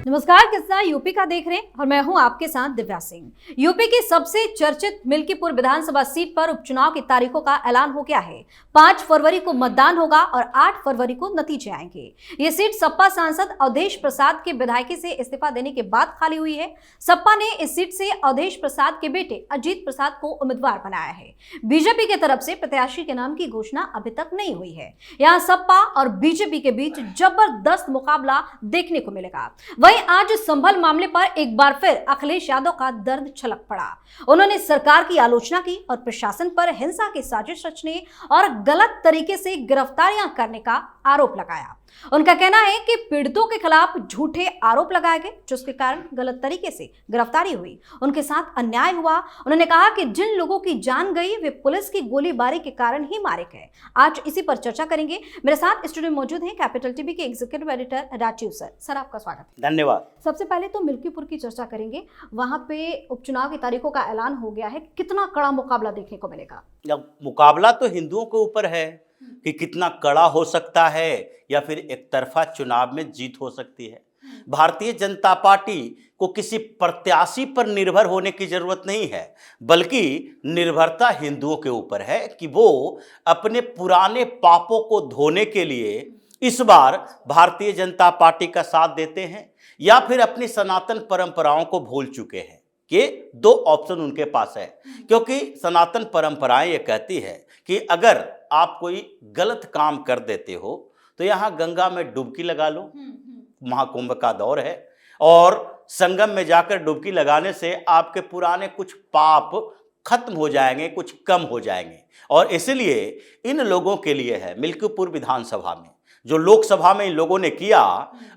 नमस्कार, किस्सा यूपी का देख रहे हैं और मैं हूं आपके साथ दिव्या सिंह। यूपी की सबसे चर्चित मिल्कीपुर विधानसभा सीट पर उपचुनाव की तारीखों का ऐलान हो गया है। 5 फरवरी को मतदान होगा और 8 फरवरी को नतीजे आएंगे। ये सीट सपा सांसद अवधेश प्रसाद के विधायकी से इस्तीफा देने के बाद खाली हुई है। सपा ने इस सीट से अवधेश प्रसाद के बेटे अजीत प्रसाद को उम्मीदवार बनाया है। बीजेपी की तरफ से प्रत्याशी के नाम की घोषणा अभी तक नहीं हुई है। यहाँ सपा और बीजेपी के बीच जबरदस्त मुकाबला देखने को मिलेगा। वहीं आज संभल मामले पर एक बार फिर अखिलेश यादव का दर्द छलक पड़ा। उन्होंने सरकार की आलोचना की और प्रशासन पर हिंसा की साजिश रचने और गलत तरीके से गिरफ्तारियां करने का आरोप लगाया। उनका कहना है कि पीड़ितों के खिलाफ झूठे आरोप लगाए गए, जिसके कारण गलत तरीके से गिरफ्तारी हुई, उनके साथ अन्याय हुआ। उन्होंने कहा कि जिन लोगों की जान गई वे पुलिस की गोलीबारी के कारण ही मारे गए। आज इसी पर चर्चा करेंगे। मेरे साथ स्टूडियो में मौजूद हैं कैपिटल टीवी के executive editor Rajiv sir. Sir, आपका स्वागत है। धन्यवाद। सबसे पहले तो मिल्कीपुर की चर्चा करेंगे। वहां पे उपचुनाव की तारीखों का ऐलान हो गया है। कितना कड़ा मुकाबला देखने को मिलेगा? मुकाबला तो हिंदुओं के ऊपर है कि कितना कड़ा हो सकता है या फिर एक तरफा चुनाव में जीत हो सकती है। भारतीय जनता पार्टी को किसी प्रत्याशी पर निर्भर होने की जरूरत नहीं है, बल्कि निर्भरता हिंदुओं के ऊपर है कि वो अपने पुराने पापों को धोने के लिए इस बार भारतीय जनता पार्टी का साथ देते हैं या फिर अपनी सनातन परंपराओं को भूल चुके हैं। ये दो ऑप्शन उनके पास है, क्योंकि सनातन परंपराएं ये कहती है कि अगर आप कोई गलत काम कर देते हो तो यहाँ गंगा में डुबकी लगा लो। महाकुंभ का दौर है और संगम में जाकर डुबकी लगाने से आपके पुराने कुछ पाप खत्म हो जाएंगे, कुछ कम हो जाएंगे। और इसलिए इन लोगों के लिए है मिल्कीपुर विधानसभा में जो लोकसभा में इन लोगों ने किया,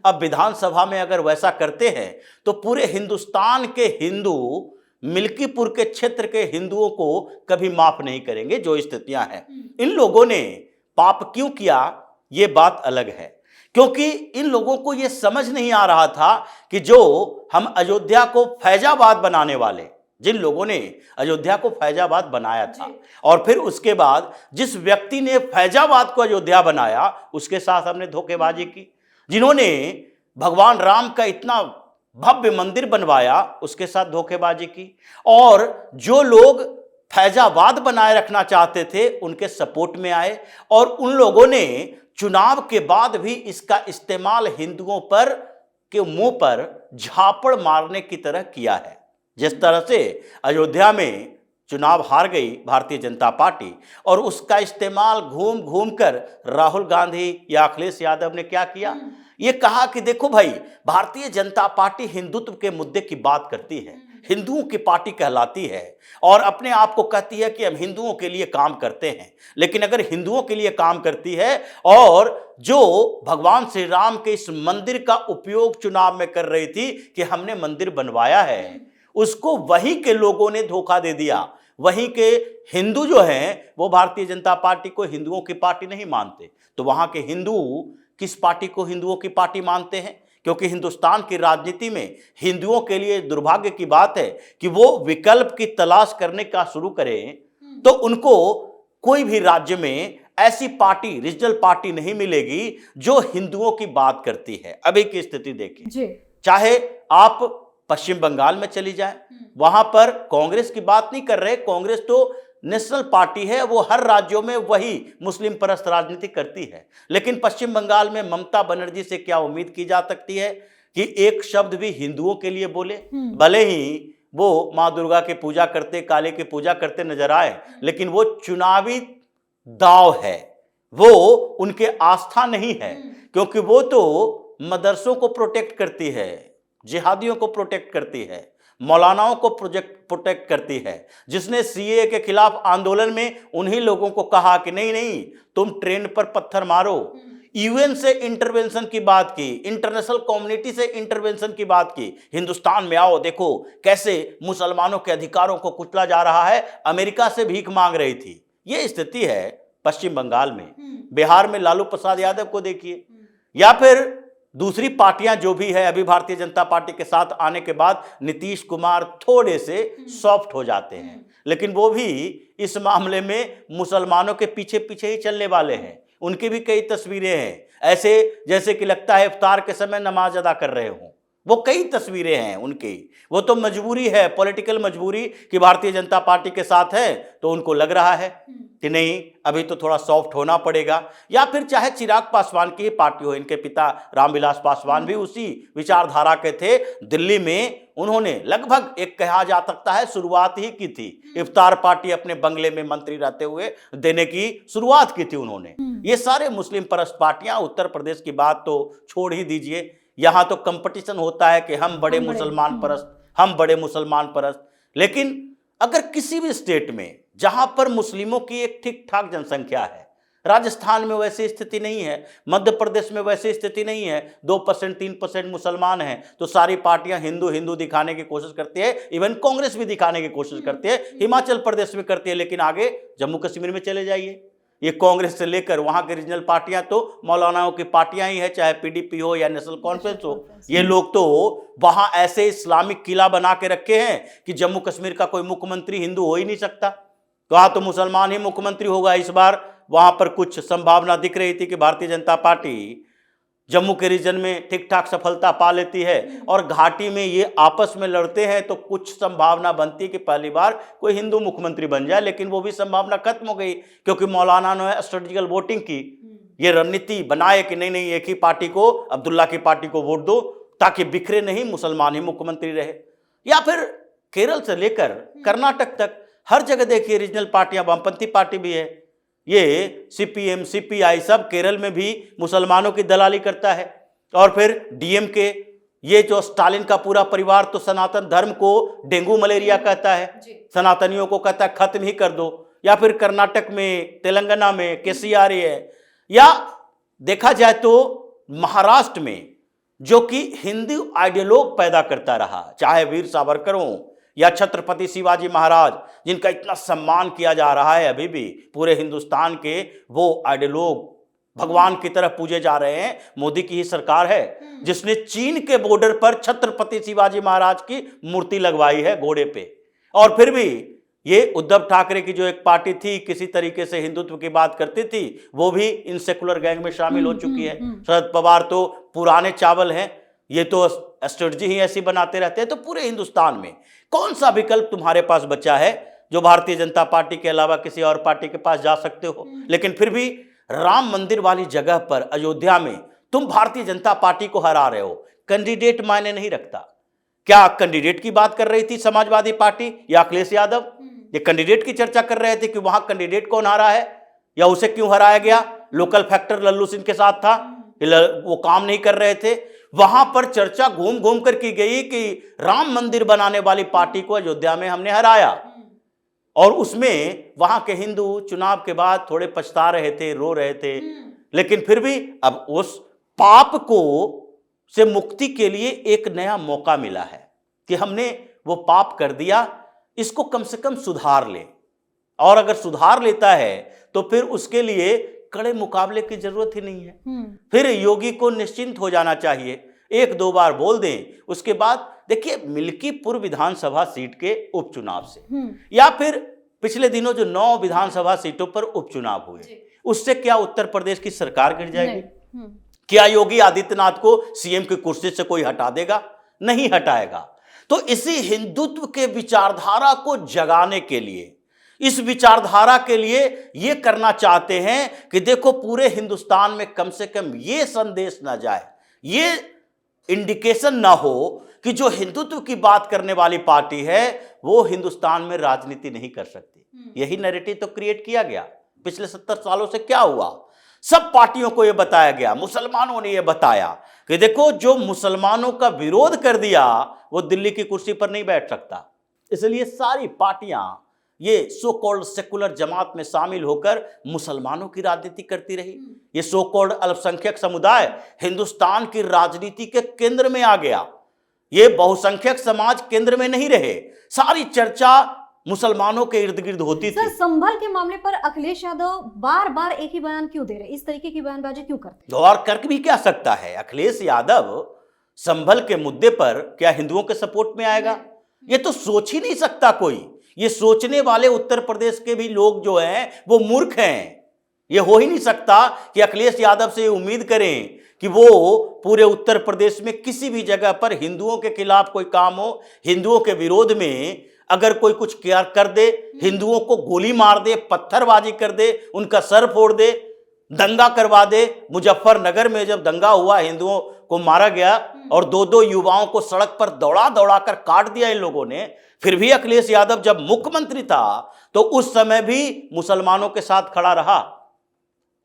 अब विधानसभा में अगर वैसा करते हैं तो पूरे हिंदुस्तान के हिंदू मिल्कीपुर के क्षेत्र के हिंदुओं को कभी माफ नहीं करेंगे। जो स्थितियां हैं, इन लोगों ने पाप क्यों किया ये बात अलग है, क्योंकि इन लोगों को ये समझ नहीं आ रहा था कि जो हम अयोध्या को फैजाबाद बनाने वाले, जिन लोगों ने अयोध्या को फैजाबाद बनाया था और फिर उसके बाद जिस व्यक्ति ने फैजाबाद को अयोध्या बनाया उसके साथ हमने धोखेबाजी की। जिन्होंने भगवान राम का इतना भव्य मंदिर बनवाया उसके साथ धोखेबाजी की, और जो लोग फैजाबाद बनाए रखना चाहते थे उनके सपोर्ट में आए और उन लोगों ने चुनाव के बाद भी इसका इस्तेमाल हिंदुओं पर के मुंह पर झापड़ मारने की तरह किया है। जिस तरह से अयोध्या में चुनाव हार गई भारतीय जनता पार्टी और उसका इस्तेमाल घूम घूम कर राहुल गांधी या अखिलेश यादव ने क्या किया, ये कहा कि देखो भाई, भारतीय जनता पार्टी हिंदुत्व के मुद्दे की बात करती है, हिंदुओं की पार्टी कहलाती है और अपने आप को कहती है कि हम हिंदुओं के लिए काम करते हैं। लेकिन अगर हिंदुओं के लिए काम करती है और जो भगवान श्री राम के इस मंदिर का उपयोग चुनाव में कर रही थी कि हमने मंदिर बनवाया है, उसको वहीं के लोगों ने धोखा दे दिया। वहीं के हिंदू जो हैं वो भारतीय जनता पार्टी को हिंदुओं की पार्टी नहीं मानते। तो वहां के हिंदू किस पार्टी को हिंदुओं की पार्टी मानते हैं? क्योंकि हिंदुस्तान की राजनीति में हिंदुओं के लिए दुर्भाग्य की बात है कि वो विकल्प की तलाश करने का शुरू करें तो उनको कोई भी राज्य में ऐसी पार्टी, रीजनल पार्टी नहीं मिलेगी जो हिंदुओं की बात करती है। अभी की स्थिति देखिए, चाहे आप पश्चिम बंगाल में चली जाए, वहां पर कांग्रेस की बात नहीं कर रहे। कांग्रेस तो नेशनल पार्टी है, वो हर राज्यों में वही मुस्लिम परस्त राजनीति करती है। लेकिन पश्चिम बंगाल में ममता बनर्जी से क्या उम्मीद की जा सकती है कि एक शब्द भी हिंदुओं के लिए बोले? भले ही वो माँ दुर्गा की पूजा करते, काली की पूजा करते नजर आए, लेकिन वो चुनावी दाव है, वो उनके आस्था नहीं है। क्योंकि वो तो मदरसों को प्रोटेक्ट करती है, जिहादियों को प्रोटेक्ट करती है, मौलानाओं को प्रोटेक्ट करती है। जिसने सीए के खिलाफ आंदोलन में उन्हीं लोगों को कहा कि नहीं नहीं तुम ट्रेन पर पत्थर मारो, यूएन से इंटरवेंशन की बात की, इंटरनेशनल कम्युनिटी से इंटरवेंशन की बात की, हिंदुस्तान में आओ देखो कैसे मुसलमानों के अधिकारों को कुचला जा रहा है, अमेरिका से भीख मांग रही थी। ये स्थिति है पश्चिम बंगाल में। बिहार में लालू प्रसाद यादव को देखिए, या फिर दूसरी पार्टियां जो भी है, अभी भारतीय जनता पार्टी के साथ आने के बाद नीतीश कुमार थोड़े से सॉफ्ट हो जाते हैं, लेकिन वो भी इस मामले में मुसलमानों के पीछे पीछे ही चलने वाले हैं। उनकी भी कई तस्वीरें हैं ऐसे जैसे कि लगता है इफ्तार के समय नमाज अदा कर रहे हों। वो कई तस्वीरें हैं उनकी। वो तो मजबूरी है, पॉलिटिकल मजबूरी कि भारतीय जनता पार्टी के साथ है, तो उनको लग रहा है कि नहीं अभी तो थोड़ा सॉफ्ट होना पड़ेगा। या फिर चाहे चिराग पासवान की ही पार्टी हो, इनके पिता रामविलास पासवान भी उसी विचारधारा के थे। दिल्ली में उन्होंने लगभग एक कहा जा सकता है शुरुआत ही की थी, इफ्तार पार्टी अपने बंगले में मंत्री रहते हुए देने की शुरुआत की थी उन्होंने। ये सारे मुस्लिम परस्त पार्टियां, उत्तर प्रदेश की बात तो छोड़ ही दीजिए, यहां तो कंपटीशन होता है कि हम बड़े मुसलमान परस्त, हम बड़े मुसलमान परस्त। लेकिन अगर किसी भी स्टेट में जहां पर मुस्लिमों की एक ठीक ठाक जनसंख्या है, राजस्थान में वैसी स्थिति नहीं है, मध्य प्रदेश में वैसी स्थिति नहीं है, 2% 3% मुसलमान हैं, तो सारी पार्टियां हिंदू हिंदू दिखाने की कोशिश करती है। इवन कांग्रेस भी दिखाने की कोशिश करती है, हिमाचल प्रदेश में करती है। लेकिन आगे जम्मू कश्मीर में चले जाइए, ये कांग्रेस से लेकर वहां के रीजनल पार्टियां तो मौलानाओं की पार्टियां ही है, चाहे पीडीपी हो या नेशनल कॉन्फ्रेंस हो। ये लोग तो वहां ऐसे इस्लामिक किला बना के रखे हैं कि जम्मू कश्मीर का कोई मुख्यमंत्री हिंदू हो ही नहीं सकता, कहा तो मुसलमान ही मुख्यमंत्री होगा। इस बार वहां पर कुछ संभावना दिख रही थी कि भारतीय जनता पार्टी जम्मू के रीजन में ठीक ठाक सफलता पा लेती है, और घाटी में ये आपस में लड़ते हैं तो कुछ संभावना बनती है कि पहली बार कोई हिंदू मुख्यमंत्री बन जाए। लेकिन वो भी संभावना खत्म हो गई, क्योंकि मौलाना ने स्ट्रेटेजिकल वोटिंग की, ये रणनीति बनाए कि नहीं नहीं एक ही पार्टी को, अब्दुल्ला की पार्टी को वोट दो ताकि बिखरे नहीं, मुसलमान ही मुख्यमंत्री रहे। या फिर केरल से लेकर कर्नाटक तक हर जगह देखिए रीजनल पार्टियां, वामपंथी पार्टी भी है, ये सीपीएम सीपीआई सब केरल में भी मुसलमानों की दलाली करता है। और फिर डीएमके, ये जो स्टालिन का पूरा परिवार तो सनातन धर्म को डेंगू मलेरिया कहता है, सनातनियों को कहता है खत्म ही कर दो। या फिर कर्नाटक में, तेलंगाना में केसीआर है, या देखा जाए तो महाराष्ट्र में जो कि हिंदू आइडियोलॉग पैदा करता रहा, चाहे वीर सावरकर हो या छत्रपति शिवाजी महाराज, जिनका इतना सम्मान किया जा रहा है अभी भी पूरे हिंदुस्तान के, वो आइडियोलॉग भगवान की तरह पूजे जा रहे हैं। मोदी की ही सरकार है जिसने चीन के बॉर्डर पर छत्रपति शिवाजी महाराज की मूर्ति लगवाई है घोड़े पे। और फिर भी ये उद्धव ठाकरे की जो एक पार्टी थी, किसी तरीके से हिंदुत्व की बात करती थी, वो भी इन सेकुलर गैंग में शामिल हो चुकी है। शरद पवार तो पुराने चावल हैं, ये तो स्ट्रेटजी ही ऐसी बनाते रहते हैं। तो पूरे हिंदुस्तान में कौन सा विकल्प तुम्हारे पास बचा है जो भारतीय जनता पार्टी के अलावा किसी और पार्टी के पास जा सकते हो? लेकिन फिर भी राम मंदिर वाली जगह पर अयोध्या में तुम भारतीय जनता पार्टी को हरा रहे हो। कैंडिडेट मायने नहीं रखता। क्या कैंडिडेट की बात कर रही थी समाजवादी पार्टी या अखिलेश यादव? ये कैंडिडेट की चर्चा कर रहे थे कि वहां कैंडिडेट कौन हारा है या उसे क्यों हराया गया। लोकल फैक्टर लल्लू सिंह के साथ था, वो काम नहीं कर रहे थे। वहां पर चर्चा घूम घूम कर की गई कि राम मंदिर बनाने वाली पार्टी को अयोध्या में हमने हराया, और उसमें वहां के हिंदू चुनाव के बाद थोड़े पछता रहे थे, रो रहे थे। लेकिन फिर भी अब उस पाप को से मुक्ति के लिए एक नया मौका मिला है कि हमने वो पाप कर दिया, इसको कम से कम सुधार ले। और अगर सुधार लेता है तो फिर उसके लिए कड़े मुकाबले की जरूरत ही नहीं है। फिर योगी को निश्चिंत हो जाना चाहिए, एक दो बार बोल दें, उसके बाद देखिए मिल्कीपुर विधानसभा सीट के उपचुनाव से, या फिर पिछले दिनों जो 9 विधानसभा सीटों पर उपचुनाव हुए, उससे क्या उत्तर प्रदेश की सरकार गिर जाएगी? क्या योगी आदित्यनाथ को सीएम की कुर्सी से कोई हटा देगा? नहीं हटाएगा। तो इसी हिंदुत्व के विचारधारा को जगाने के लिए, इस विचारधारा के लिए ये करना चाहते हैं कि देखो पूरे हिंदुस्तान में कम से कम ये संदेश ना जाए, ये इंडिकेशन ना हो कि जो हिंदुत्व की बात करने वाली पार्टी है वो हिंदुस्तान में राजनीति नहीं कर सकती। यही नैरेटिव तो क्रिएट किया गया। पिछले 70 सालों से क्या हुआ? सब पार्टियों को यह बताया गया, मुसलमानों ने यह बताया कि देखो जो मुसलमानों का विरोध कर दिया वो दिल्ली की कुर्सी पर नहीं बैठ सकता। इसलिए सारी पार्टियां ये सो कॉल्ड सेकुलर जमात में शामिल होकर मुसलमानों की राजनीति करती रही। ये सो कॉल्ड अल्पसंख्यक समुदाय हिंदुस्तान की राजनीति के केंद्र में आ गया। ये बहुसंख्यक समाज केंद्र में नहीं रहे। सारी चर्चा मुसलमानों के इर्द गिर्द होती थी। संभल के मामले पर अखिलेश यादव बार बार एक ही बयान क्यों दे रहे? इस तरीके की बयानबाजी क्यों करते? और कर भी क्या सकता है अखिलेश यादव? संभल के मुद्दे पर क्या हिंदुओं के सपोर्ट में आएगा? ये तो सोच ही नहीं सकता कोई। ये सोचने वाले उत्तर प्रदेश के भी लोग जो हैं वो मूर्ख हैं। ये हो ही नहीं सकता कि अखिलेश यादव से उम्मीद करें कि वो पूरे उत्तर प्रदेश में किसी भी जगह पर हिंदुओं के खिलाफ कोई काम हो, हिंदुओं के विरोध में अगर कोई कुछ कर दे, हिंदुओं को गोली मार दे, पत्थरबाजी कर दे, उनका सर फोड़ दे, दंगा करवा दे। मुजफ्फरनगर में जब दंगा हुआ, हिंदुओं को मारा गया और 2-2 युवाओं को सड़क पर दौड़ा दौड़ा कर काट दिया इन लोगों ने, फिर भी अखिलेश यादव जब मुख्यमंत्री था तो उस समय भी मुसलमानों के साथ खड़ा रहा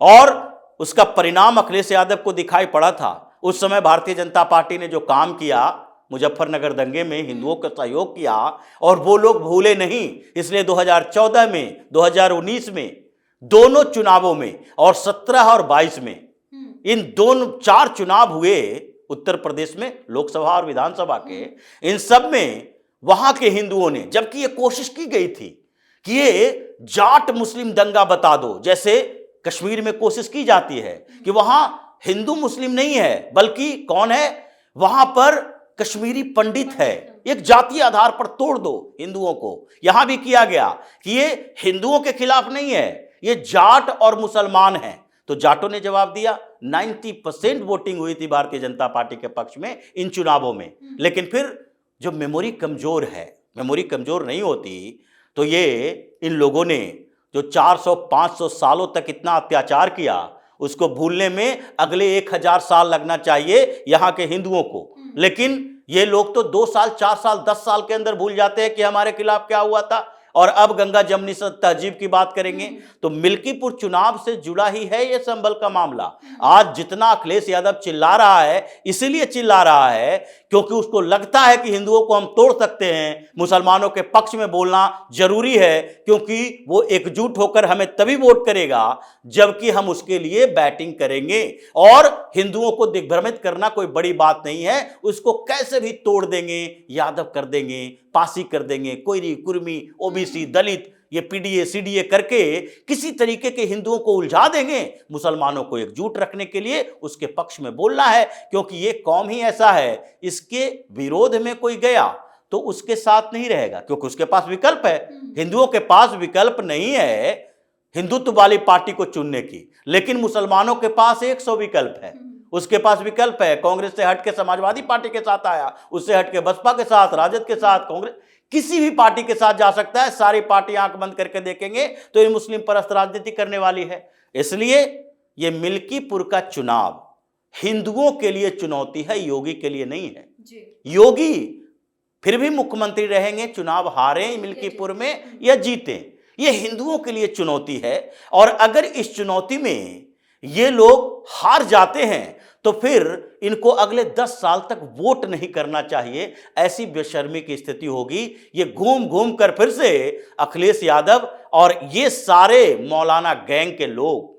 और उसका परिणाम अखिलेश यादव को दिखाई पड़ा था। उस समय भारतीय जनता पार्टी ने जो काम किया, मुजफ्फरनगर दंगे में हिंदुओं का सहयोग किया और वो लोग भूले नहीं। इसलिए 2014 में, 2019 में, दोनों चुनावों में और 17 और 22 में, इन दोनों 4 चुनाव हुए उत्तर प्रदेश में, लोकसभा और विधानसभा के, इन सब में वहां के हिंदुओं ने, जबकि ये कोशिश की गई थी कि ये जाट मुस्लिम दंगा बता दो, जैसे कश्मीर में कोशिश की जाती है कि वहां हिंदू मुस्लिम नहीं है बल्कि कौन है, वहां पर कश्मीरी पंडित है, एक जातीय आधार पर तोड़ दो हिंदुओं को। यहां भी किया गया कि ये हिंदुओं के खिलाफ नहीं है, ये जाट और मुसलमान हैं। तो जाटों ने जवाब दिया। 90% वोटिंग हुई थी भारतीय जनता पार्टी के पक्ष में इन चुनावों में। लेकिन फिर जो मेमोरी कमजोर है, मेमोरी कमजोर नहीं होती, तो ये इन लोगों ने जो 400-500 सालों तक इतना अत्याचार किया, उसको भूलने में अगले 1000 साल लगना चाहिए यहां के हिंदुओं को। लेकिन ये लोग तो 2 साल, 4 साल, 10 साल के अंदर भूल जाते हैं कि हमारे खिलाफ क्या हुआ था। और अब गंगा जमनी से तहजीब की बात करेंगे तो मिल्कीपुर चुनाव से जुड़ा ही है ये संभल का मामला। आज जितना अखिलेश यादव चिल्ला रहा है, इसीलिए चिल्ला रहा है क्योंकि उसको लगता है कि हिंदुओं को हम तोड़ सकते हैं, मुसलमानों के पक्ष में बोलना जरूरी है, क्योंकि वो एकजुट होकर हमें तभी वोट करेगा जबकि हम उसके लिए बैटिंग करेंगे। और हिंदुओं को दिग्भ्रमित करना कोई बड़ी बात नहीं है, उसको कैसे भी तोड़ देंगे, यादव कर देंगे, पासी कर देंगे, कोयरी, कुर्मी, ओबीसी, दलित, ये पीडीए सीडीए करके किसी तरीके के हिंदुओं को उलझा देंगे। मुसलमानों को एकजुट रखने के लिए उसके पक्ष में बोलना है, क्योंकि ये कौम ही ऐसा है, इसके विरोध में कोई गया तो उसके साथ नहीं रहेगा, क्योंकि उसके पास विकल्प है। हिंदुओं के पास विकल्प नहीं है हिंदुत्व वाली पार्टी को चुनने की, लेकिन मुसलमानों के पास 100 विकल्प है। उसके पास विकल्प है, कांग्रेस से हटके समाजवादी पार्टी के साथ आया, उससे हटके बसपा के साथ, राजद के साथ, कांग्रेस, किसी भी पार्टी के साथ जा सकता है। सारी पार्टी आंख बंद करके देखेंगे तो ये मुस्लिम परस्त राजनीति करने वाली है। इसलिए ये मिल्कीपुर का चुनाव हिंदुओं के लिए चुनौती है, योगी के लिए नहीं है जी। योगी फिर भी मुख्यमंत्री रहेंगे, चुनाव हारे मिल्कीपुर में या जीते, ये हिंदुओं के लिए चुनौती है। और अगर इस चुनौती में ये लोग हार जाते हैं तो फिर इनको अगले 10 साल तक वोट नहीं करना चाहिए, ऐसी बेशर्मी की स्थिति होगी। ये घूम घूम कर फिर से अखिलेश यादव और ये सारे मौलाना गैंग के लोग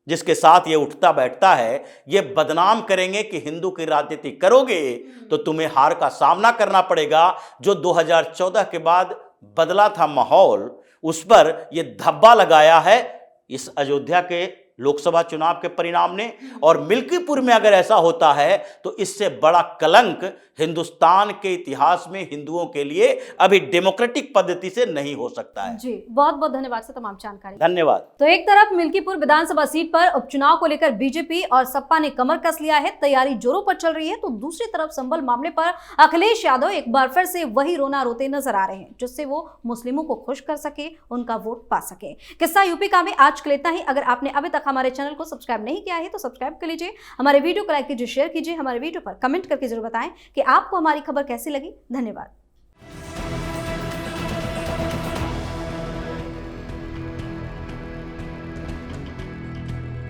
जिसके साथ ये उठता बैठता है, ये बदनाम करेंगे कि हिंदू की राजनीति करोगे तो तुम्हें हार का सामना करना पड़ेगा। जो 2014 के बाद बदला था माहौल, उस पर ये धब्बा लगाया है इस अयोध्या के लोकसभा चुनाव के परिणाम ने। और मिल्कीपुर में अगर ऐसा होता है तो इससे बड़ा कलंक हिंदुस्तान के इतिहास में हिंदुओं के लिए अभी डेमोक्रेटिक पद्धति से नहीं हो सकता है जी। बहुत बहुत धन्यवाद सर तमाम जानकारी। धन्यवाद। तो एक तरफ मिल्कीपुर विधानसभा सीट पर उपचुनाव को लेकर बीजेपी और सपा ने कमर कस लिया है, तैयारी जोरों पर चल रही है, तो दूसरी तरफ संभल मामले पर अखिलेश यादव एक बार फिर से वही रोना रोते नजर आ रहे हैं, जिससे वो मुस्लिमों को खुश कर सके, उनका वोट पा सके। किस्सा यूपी का में आज के लिए इतना ही। अगर आपने अभी तक हमारे चैनल को सब्सक्राइब नहीं किया है तो सब्सक्राइब कर लीजिए, हमारे वीडियो को लाइक कीजिए, शेयर कीजिए, हमारे वीडियो पर कमेंट करके जरूर बताएं कि आपको हमारी खबर कैसी लगी। धन्यवाद।